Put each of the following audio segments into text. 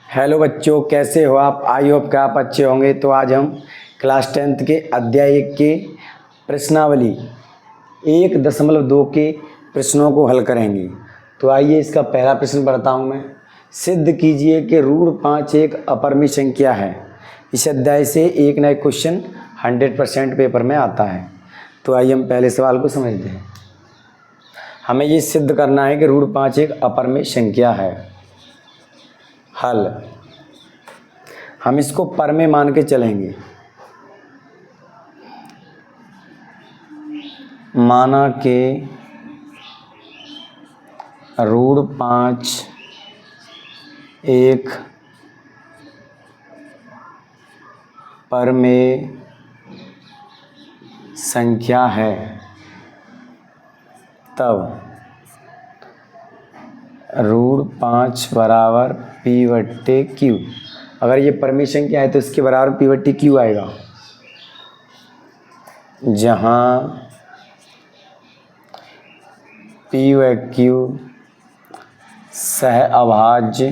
Hello बच्चों, कैसे हो आप? आई होप कि आप अच्छे होंगे। तो आज हम क्लास 10th के अध्याय 1 के प्रश्नावली 1.2 के प्रश्नों को हल करेंगे। तो आइए इसका पहला प्रश्न पढ़ता हूँ मैं। सिद्ध कीजिए कि √5 एक अपरिमेय संख्या है। इस अध्याय से एक नया क्वेश्चन 100% पेपर में आता है। तो आइए हम पहले सवाल को समझते हैं। हमें ये सिद्ध करना है कि √5 एक अपरिमेय संख्या है। हल, हम इसको परमेय मान के चलेंगे। माना कि √5 एक परमेय संख्या है, तब √5 बराबर P/Q। अगर ये परमेय संख्या है तो इसके बराबर P/Q आएगा, जहाँ P/Q सहअभाज्य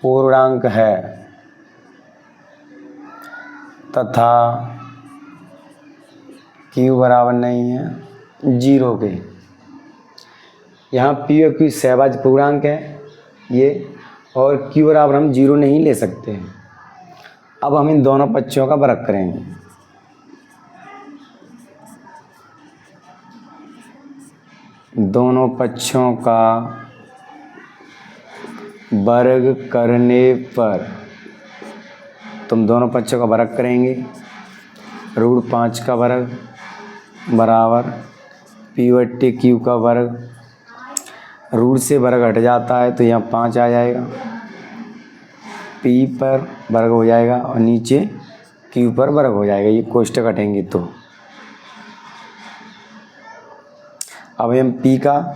पूर्णांक है तथा Q बराबर नहीं है 0 के। यहाँ P/Q सहअभाज्य पूर्णांक है ये, और Q बराबर हम 0 नहीं ले सकते हैं। अब हम इन दोनों पक्षों का वर्ग करेंगे। दोनों पक्षों का वर्ग करने पर तुम दोनों पक्षों का वर्ग करेंगे। √5 का वर्ग बराबर P/Q का वर्ग। रूट से वर्ग हट जाता है तो यहाँ 5 आ जाएगा, P पर वर्ग हो जाएगा और नीचे Q पर वर्ग हो जाएगा। ये कोष्ठक हटेंगे तो अब हम P का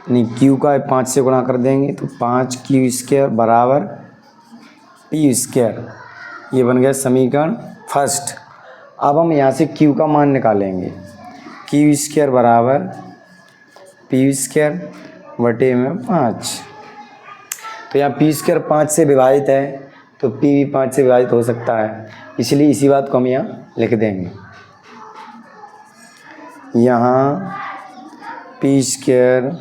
नहीं Q का 5 से गुणा कर देंगे तो 5Q² बराबर P²। ये बन गया समीकरण फर्स्ट। अब हम यहाँ से Q का मान निकालेंगे। Q² बराबर P² बटे में 5। तो यहाँ P² 5 से विभाजित है तो P भी 5 से विभाजित हो सकता है, इसलिए इसी बात को हम यहाँ लिख देंगे। यहाँ P²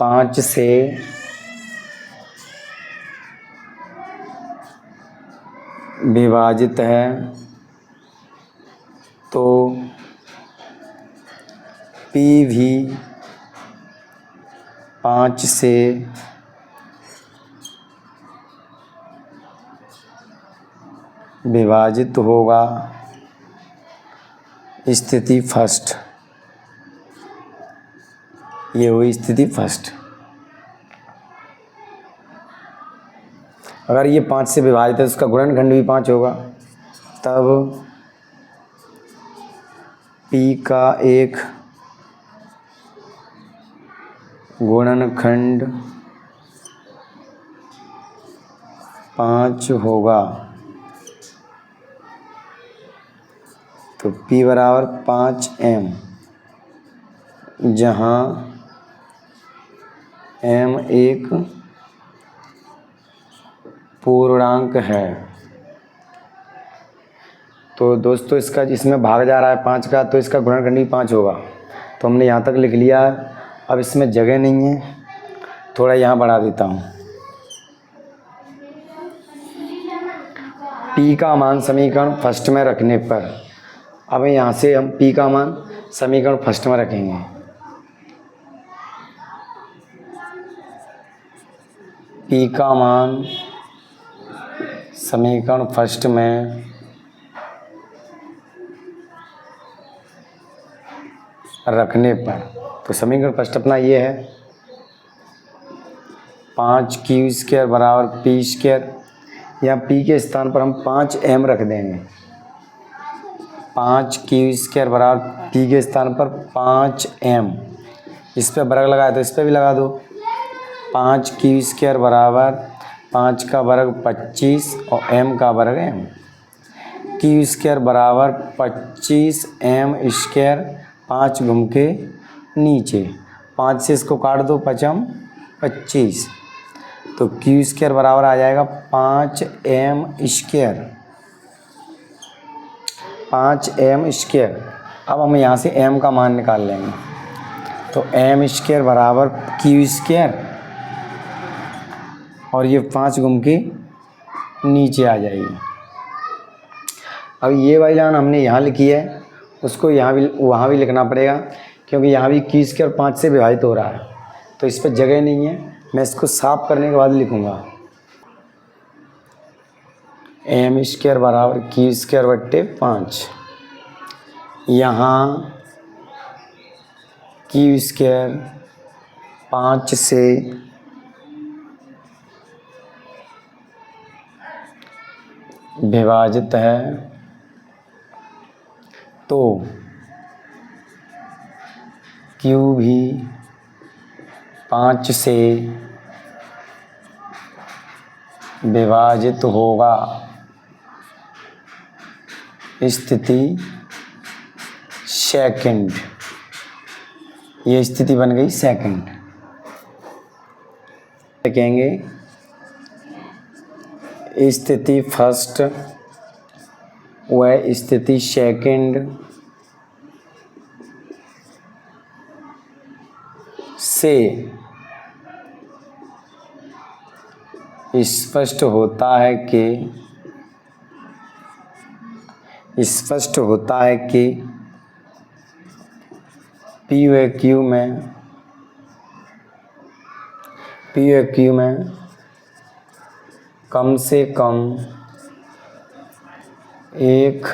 5 से विभाजित है तो P भी 5 से विभाजित होगा। स्थिति फर्स्ट, ये हुई स्थिति फर्स्ट। अगर ये 5 से विभाजित है तो उसका गुणनखंड भी 5 होगा, तब P का एक गुणनखंड 5 होगा। तो P बराबर 5m, जहाँ m एक पूर्णांक है। तो दोस्तों इसका इसमें भाग जा रहा है 5 का, तो इसका गुणनखंड भी 5 होगा। तो हमने यहाँ तक लिख लिया। अब इसमें जगह नहीं है, थोड़ा यहाँ बढ़ा देता हूँ। P का मान समीकरण फर्स्ट में रखने पर, अब यहाँ से हम P का मान समीकरण फर्स्ट में रखेंगे। P का मान समीकरण फर्स्ट में रखने पर, तो समीकरण फर्स्ट अपना ये है 5Q² बराबर P²। यहाँ P के स्थान पर हम 5m रख देंगे। 5Q² बराबर P के स्थान पर 5m। इस पर वर्ग लगाया तो इस पर भी लगा दो। 5Q² बराबर 5 का वर्ग 25 और m का वर्ग m। Q² बराबर 25m², 5 घूम के नीचे 5 से इसको काट दो, 5m 25, तो क्यू स्क्वायर बराबर आ जाएगा 5m स्क्वायर, 5m स्क्वायर। अब हम यहाँ से m का मान निकाल लेंगे, तो m स्क्वायर बराबर क्यू स्क्वायर, और ये 5 घूम के नीचे आ जाएगी। अब ये वाली लाइन हमने यहाँ लिखी है, उसको यहाँ भी वहाँ भी लिखना पड़ेगा, क्योंकि यहाँ भी क्यू स्क्वायर 5 से विभाजित हो रहा है, तो इस पर जगह नहीं है। मैं इसको साफ करने के बाद लिखूँगा m स्क्वायर बराबर क्यू स्क्वायर बट्टे 5। यहाँ क्यू स्क्वायर 5 से विभाजित है, तो Q भी 5 से विभाजित होगा। स्थिति सेकंड, ये स्थिति बन गई सेकंड। कहेंगे स्थिति फर्स्ट व स्थिति सेकंड से स्पष्ट होता है कि पी व क्यू में कम से कम एक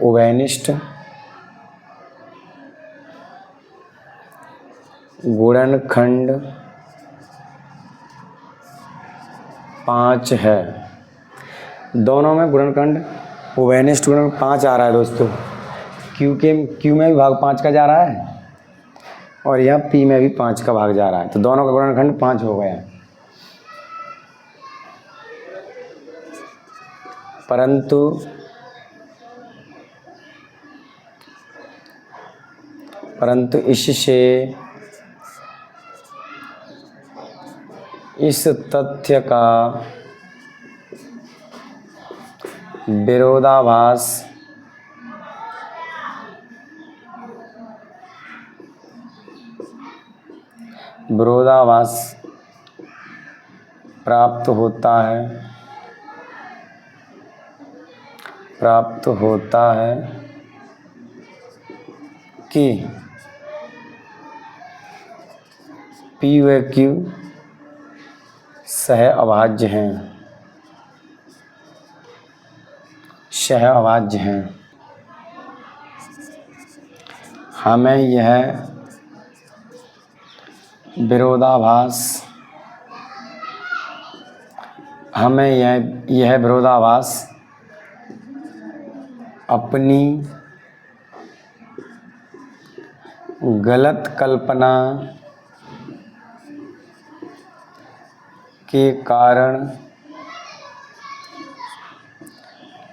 उभयनिष्ठ गुणनखंड 5 है। दोनों में गुणनखंड उभयनिष्ठ गुणनखंड 5 आ रहा है दोस्तों। क्यू में भी भाग 5 का जा रहा है और यहाँ पी में भी 5 का भाग जा रहा है, तो दोनों का गुणनखंड 5 हो गया। परंतु इससे इस तथ्य का विरोधाभास प्राप्त होता है कि पी व क्यू सह अभाज्य हैं। हमें यह विरोधाभास अपनी गलत कल्पना के कारण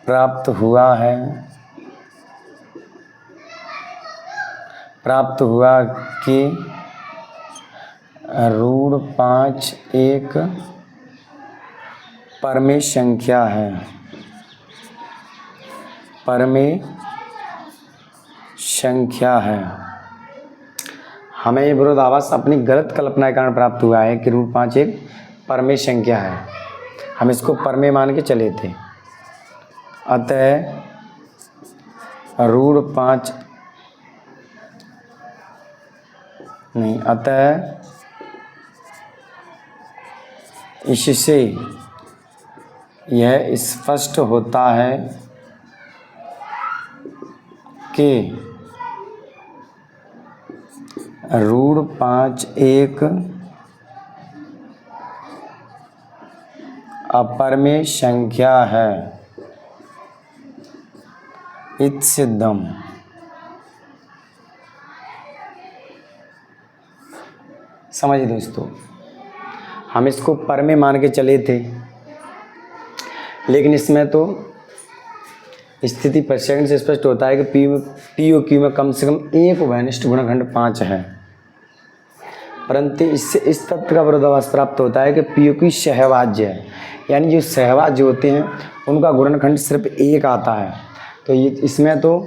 प्राप्त हुआ कि √5 एक परमेय संख्या है। हमें ये विरोधाभास अपनी गलत कल्पना के कारण प्राप्त हुआ है कि √5 एक परमेय संख्या है। हम इसको परमेय मान के चले थे। अतः इससे यह स्पष्ट होता है कि √5 एक अपरमेय संख्या है। इत सिद्धम। समझिए दोस्तों, हम इसको परमेय मान के चले थे, लेकिन इसमें तो स्थिति प्रश्न से स्पष्ट होता है कि पी और क्यू में कम से कम एक उभयनिष्ठ गुणनखंड 5 है, परंतु इससे इस तथ्य का विरोधाभास प्राप्त होता है कि पी और क्यू सहभाज्य है, यानी जो सहभाज्य होते हैं उनका गुणनखंड सिर्फ 1 आता है। तो ये इसमें तो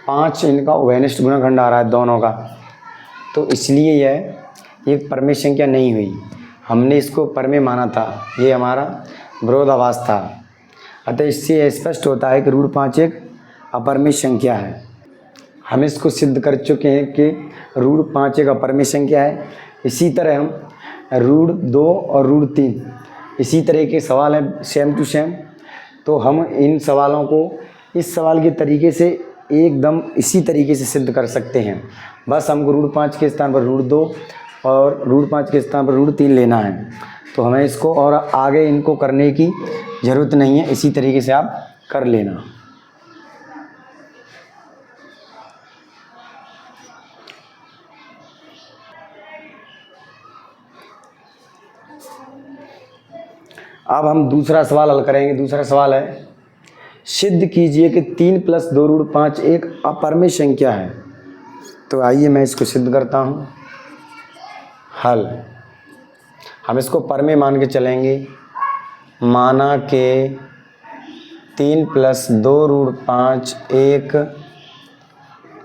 5 इनका उभयनिष्ठ गुणनखंड आ रहा है दोनों का, तो इसलिए यह एक परमेय संख्या नहीं हुई। हमने इसको परमेय माना था, ये हमारा विरोधाभास था। अतः इससे स्पष्ट होता है कि √5 एक अपरमेय संख्या है। हम इसको सिद्ध कर चुके हैं कि √5 एक अपरमेय संख्या है। इसी तरह हम √2 और √3 इसी तरह के सवाल हैं सेम टू सेम, तो हम इन सवालों को इस सवाल के तरीके से एकदम इसी तरीके से सिद्ध कर सकते हैं। बस हमको √5 के स्थान पर √2 और √5 के स्थान पर √3 लेना है, तो हमें इसको और आगे इनको करने की ज़रूरत नहीं है, इसी तरीके से आप कर लेना। अब हम दूसरा सवाल हल करेंगे। दूसरा सवाल है, सिद्ध कीजिए कि 3 + 2 √5 एक अपरमेय संख्या है। तो आइए मैं इसको सिद्ध करता हूँ। हल, हम इसको परमेय मान के चलेंगे। माना कि 3 + 2 √5 एक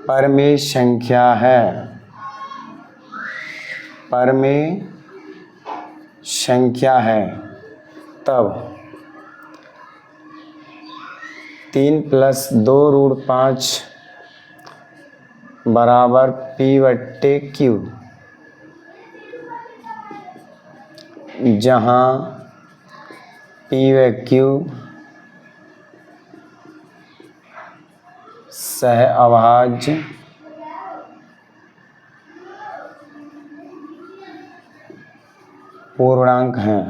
परमेय संख्या है। परमेय संख्या है, तब 3 + 2 √5 बराबर P/Q, जहाँ P व Q सहअभाज्य पूर्णांक हैं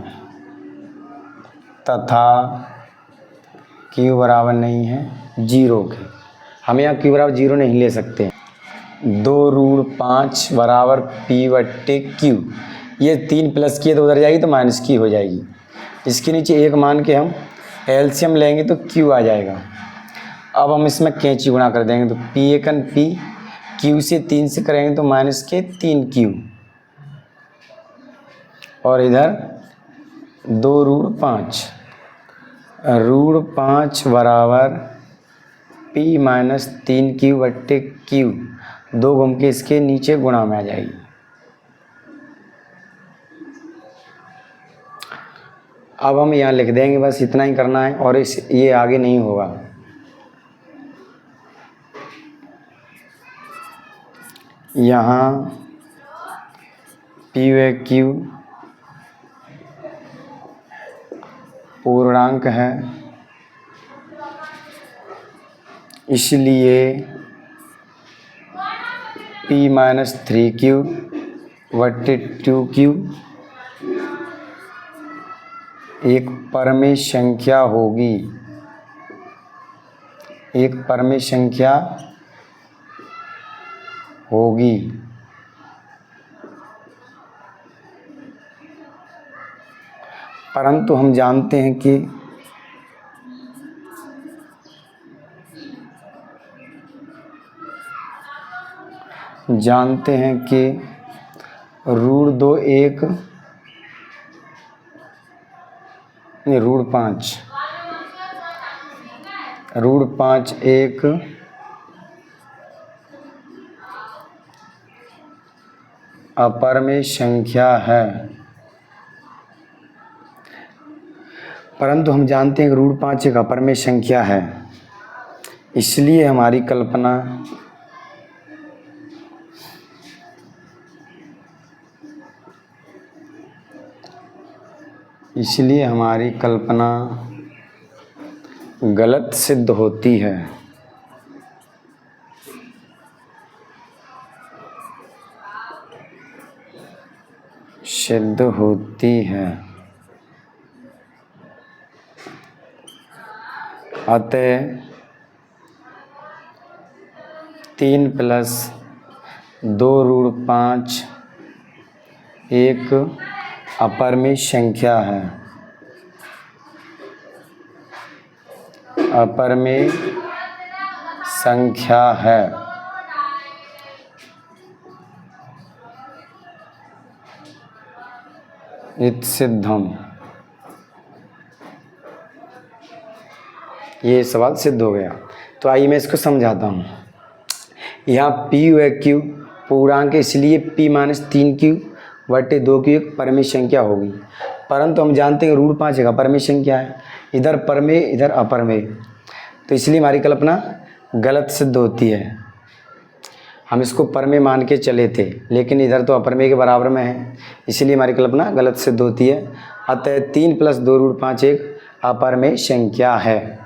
तथा Q बराबर नहीं है 0 के। हम यहाँ Q बराबर 0 नहीं ले सकते। 2 √5 बराबर P/Q, ये 3 प्लस की है तो उधर जाएगी तो माइनस की हो जाएगी। इसके नीचे 1 मान के हम एलसीएम लेंगे तो Q आ जाएगा। अब हम इसमें कैंची गुणा कर देंगे तो P1 P, Q से 3 से करेंगे तो माइनस के 3Q, और इधर 2 √5 बराबर P - 3Q/Q, 2 घूम के इसके नीचे गुणा में आ जाएगी। अब हम यहाँ लिख देंगे, बस इतना ही करना है और ये आगे नहीं होगा। यहाँ P व Q पूर्णांक है, इसलिए P - 3Q/2Q एक परमेय संख्या होगी। एक परमेय संख्या होगी। परंतु हम जानते हैं कि √2 एक नहीं √5 एक अपरमेय संख्या है। परंतु हम जानते हैं कि √5 एक अपरमेय संख्या है, इसलिए हमारी कल्पना गलत सिद्ध होती है। अतः 3 + 2 √5 एक अपरमेय संख्या है। अपरमेय संख्या है। इति सिद्धम। ये सवाल सिद्ध हो गया। तो आइए मैं इसको समझाता हूँ। यहाँ पी व क्यू पूर्णांक, इसलिए पी माइनस 3q बटे 2q एक परमेय संख्या होगी। परंतु हम जानते हैं रूट 5 एक अपरमेय संख्या है, इधर परमेय इधर अपरमेय, तो इसलिए हमारी कल्पना गलत सिद्ध होती है। हम इसको परमेय मान के चले थे, लेकिन इधर तो अपरमेय के बराबर में है, इसलिए हमारी कल्पना गलत सिद्ध होती है। अतः 3 + 2 रूट 5 एक अपरमेय संख्या है।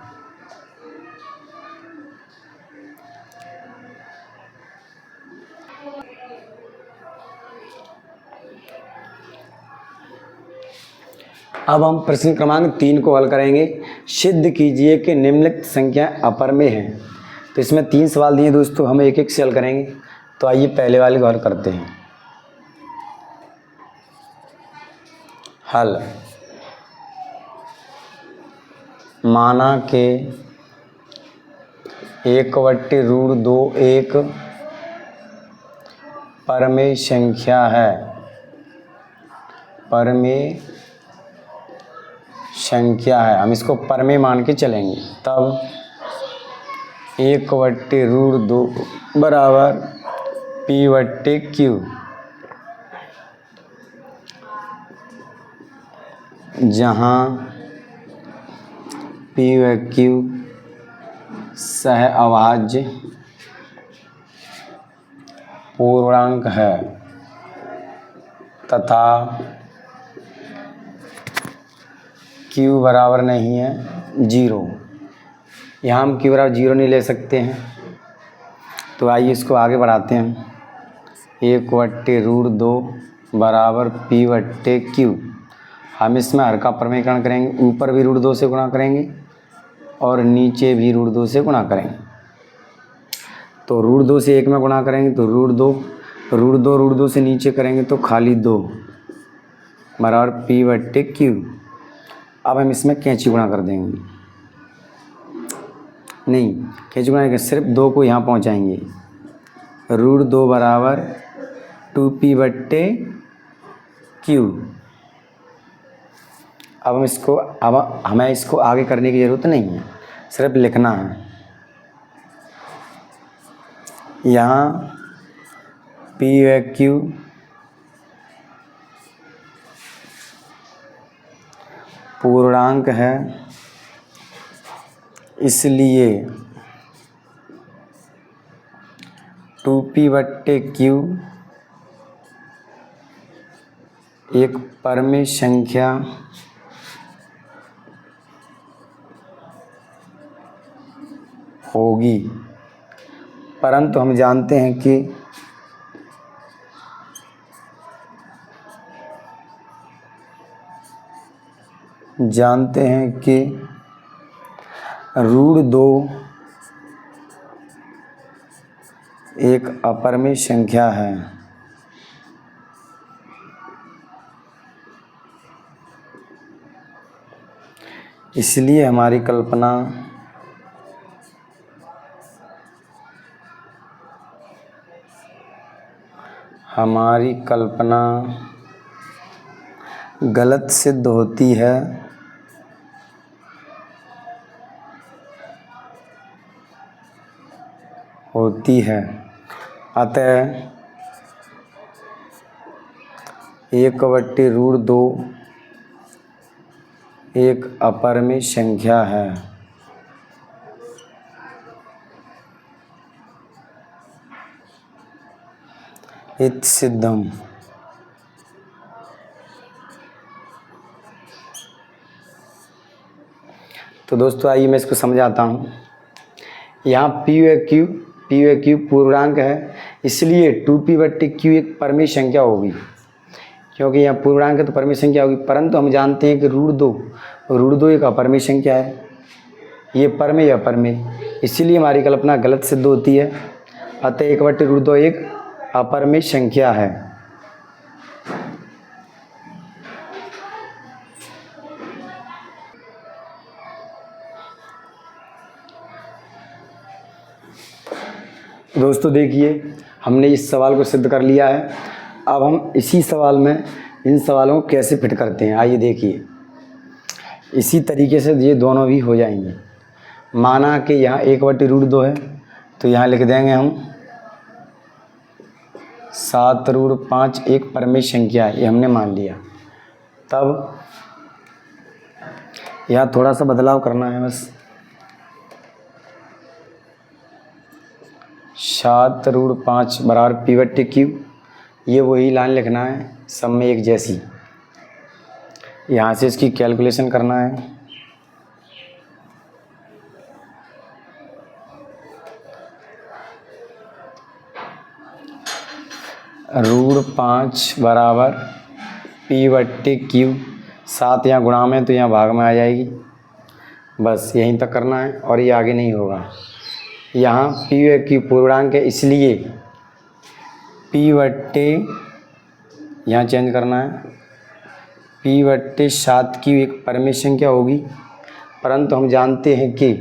अब हम प्रश्न क्रमांक 3 को हल करेंगे। सिद्ध कीजिए कि निम्नलिखित संख्या अपरमेय है। तो इसमें 3 सवाल दिए दोस्तों, हम एक एक से हल करेंगे। तो आइए पहले वाले को हल करते हैं। हल। माना कि 1/√2 एक परमेय संख्या है। परमेय संख्या है, हम इसको परमेय मान के चलेंगे। तब 1/√2 बराबर p/q, जहाँ p व q सह अभाज्य पूर्णांक है तथा q बराबर नहीं है 0। यहाँ हम q बराबर 0 नहीं ले सकते हैं, तो आइए इसको आगे बढ़ाते हैं। 1/√2 बराबर p/q। हम इसमें हर का प्रमेयकरण करेंगे, ऊपर भी √2 से गुणा करेंगे और नीचे भी √2 से गुणा करेंगे। तो √2 से 1 में गुणा करेंगे तो √2 से नीचे करेंगे तो खाली 2 बराबर p/q। अब हम इसमें कैंची गुणा कर देंगे, नहीं कैंची गुणा करेंगे, सिर्फ 2 को यहाँ पहुँचाएंगे। √2 बराबर 2p/q। अब हमें इसको आगे करने की ज़रूरत नहीं है, सिर्फ लिखना है। यहाँ p/q पूर्णांक है, इसलिए 2p/q एक परमेय संख्या होगी। परंतु हम जानते हैं कि √2 एक अपरमेय संख्या है। इसलिए हमारी कल्पना गलत सिद्ध होती है। अतः 1/√2 एक अपरमेय संख्या है। इति सिद्धम। तो दोस्तों आइए मैं इसको समझाता हूँ। यहाँ p/q पूर्णांक है, इसलिए 2p/q एक परमेय संख्या होगी, क्योंकि यहाँ पूर्णांक है तो परमेय संख्या होगी। परंतु हम जानते हैं कि √2 एक अपरमेय संख्या है, ये परमेय अपरमेय, इसीलिए हमारी कल्पना गलत सिद्ध होती है। अतः 1/√2 एक अपरमेय संख्या है। दोस्तों देखिए, हमने इस सवाल को सिद्ध कर लिया है। अब हम इसी सवाल में इन सवालों को कैसे फिट करते हैं, आइए देखिए। इसी तरीके से ये दोनों भी हो जाएंगे। माना कि यहाँ 1/√2 है, तो यहाँ लिख देंगे हम 7√5 एक परमेय संख्या है, ये हमने मान लिया। तब यहाँ थोड़ा सा बदलाव करना है बस। 7√5 बराबर P/Q, ये वही लाइन लिखना है, सब में एक जैसी। यहाँ से इसकी कैलकुलेशन करना है। √5 बराबर P/Q, 7 यहाँ गुणा में तो यहाँ भाग में आ जाएगी। बस यहीं तक करना है और ये आगे नहीं होगा। यहाँ P/Q पूर्णांक है, इसलिए P/, यहाँ चेंज करना है। P/7 एक परमेय संख्या होगी, परंतु हम जानते हैं कि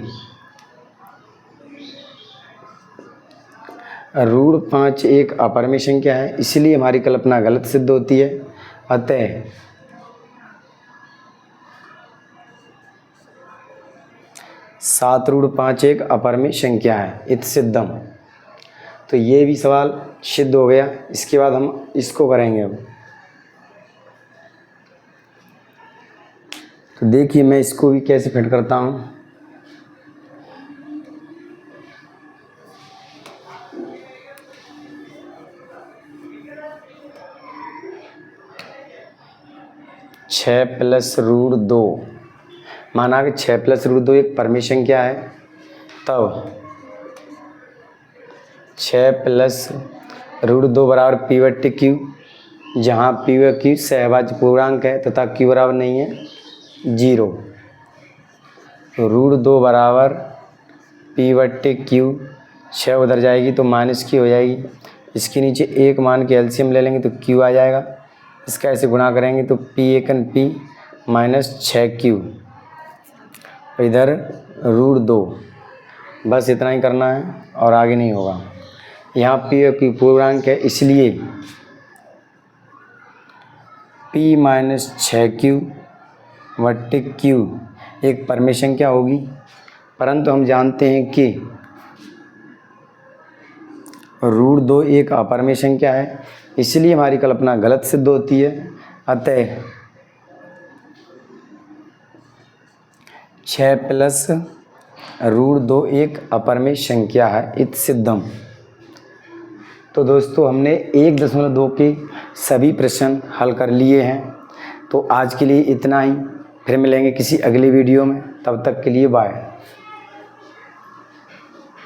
√5 एक अपरमेय संख्या है, इसलिए हमारी कल्पना गलत सिद्ध होती है। अतः (7√5) एक अपरमेय संख्या है, इति सिद्धम। तो ये भी सवाल सिद्ध हो गया। इसके बाद हम इसको करेंगे। अब तो देखिए मैं इसको भी कैसे फिट करता हूँ। छः प्लस √2, माना कि 6 + √2 एक परमेय संख्या है, तब 6 + √2 बराबर P/Q, जहाँ P/Q सहभाज्य पूर्णांक है तथा Q बराबर नहीं है 0। √2 बराबर P/Q, 6 उधर जाएगी तो -Q हो जाएगी। इसके नीचे एक मान के एलसीएम ले लेंगे तो Q आ जाएगा। इसका ऐसे गुणा करेंगे तो P -6Q, इधर √2। बस इतना ही करना है और आगे नहीं होगा। यहाँ P/Q पूर्णांक है, इसलिए P -6Q/Q एक परमेय संख्या होगी, परंतु हम जानते हैं कि √2 एक अपरमेय संख्या है, इसलिए हमारी कल्पना गलत सिद्ध होती है। अतः 6 + √2 एक अपरमेय संख्या है, इति सिद्धम। तो दोस्तों हमने 1.2 के सभी प्रश्न हल कर लिए हैं। तो आज के लिए इतना ही, फिर मिलेंगे किसी अगली वीडियो में। तब तक के लिए बाय।